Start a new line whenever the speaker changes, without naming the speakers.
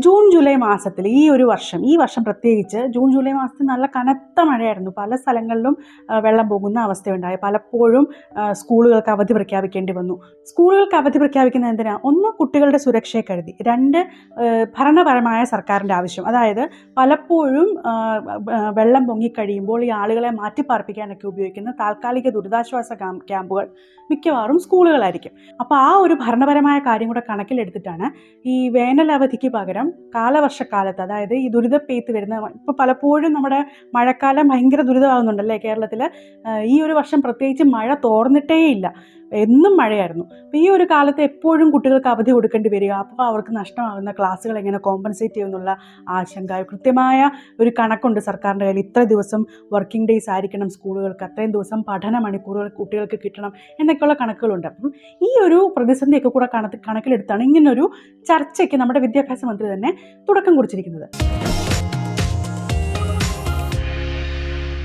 June July മാസത്തിൽ ഈ വർഷം പ്രത്യേകിച്ച് ജൂൺ ജൂലൈ മാസത്തിൽ നല്ല കനത്ത മഴയായിരുന്നു. പല സ്ഥലങ്ങളിലും വെള്ളം പോകുന്ന അവസ്ഥയുണ്ടായി. പലപ്പോഴും സ്കൂളുകൾക്ക് അവധി പ്രഖ്യാപിക്കേണ്ടി വന്നു. സ്കൂളുകൾക്ക് അവധി പ്രഖ്യാപിക്കുന്നത് എന്തിനാ? ഒന്ന്, കുട്ടികളുടെ സുരക്ഷയെ കരുതി. രണ്ട്, ഭരണപരമായ സർക്കാരിൻ്റെ ആവശ്യം. അതായത് പലപ്പോഴും വെള്ളം പൊങ്ങിക്കഴിയുമ്പോൾ ഈ ആളുകളെ മാറ്റിപ്പാർപ്പിക്കാനൊക്കെ ഉപയോഗിക്കുന്ന താൽക്കാലിക ദുരിതാശ്വാസ ക്യാമ്പുകൾ മിക്കവാറും സ്കൂളുകളായിരിക്കും. അപ്പോൾ ആ ഒരു ഭരണപരമായ കാര്യം കൂടെ കണക്കിലെടുത്തിട്ടാണ് ഈ വേനൽ അവധിക്ക് പകരം കാലവർഷക്കാലത്ത്, അതായത് ഈ ദുരിതപ്പെയ്ത്ത് വരുന്ന, ഇപ്പോൾ പലപ്പോഴും നമ്മുടെ മഴക്കാലം ഭയങ്കര ദുരിതമാകുന്നുണ്ടല്ലേ കേരളത്തിൽ. ഈ ഒരു വർഷം പ്രത്യേകിച്ച് മഴ തോർന്നിട്ടേയില്ല, എന്നും മഴയായിരുന്നു. അപ്പോൾ ഈ ഒരു കാലത്ത് എപ്പോഴും കുട്ടികൾക്ക് അവധി കൊടുക്കേണ്ടി വരിക. അപ്പോൾ അവർക്ക് നഷ്ടമാകുന്ന ക്ലാസ്സുകൾ എങ്ങനെ കോമ്പൻസേറ്റ് ചെയ്യുമെന്നുള്ള ആശങ്ക. കൃത്യമായ ഒരു കണക്കുണ്ട് സർക്കാരിൻ്റെ കയ്യിൽ. ഇത്ര ദിവസം വർക്കിംഗ് ഡേയ്സ് ആയിരിക്കണം സ്കൂളുകൾക്ക്, അത്രയും ദിവസം പഠന മണിക്കൂറുകൾ കുട്ടികൾക്ക് കിട്ടണം എന്നൊക്കെയുള്ള കണക്കുകളുണ്ട്. അപ്പം ഈ ഒരു പ്രതിസന്ധിയൊക്കെ കൂടെ കണക്കിലെടുത്താണ് ഇങ്ങനൊരു ചർച്ചയ്ക്ക് നമ്മുടെ വിദ്യാഭ്യാസ മന്ത്രി തന്നെ തുടക്കം കുറിച്ചിരിക്കുന്നത്.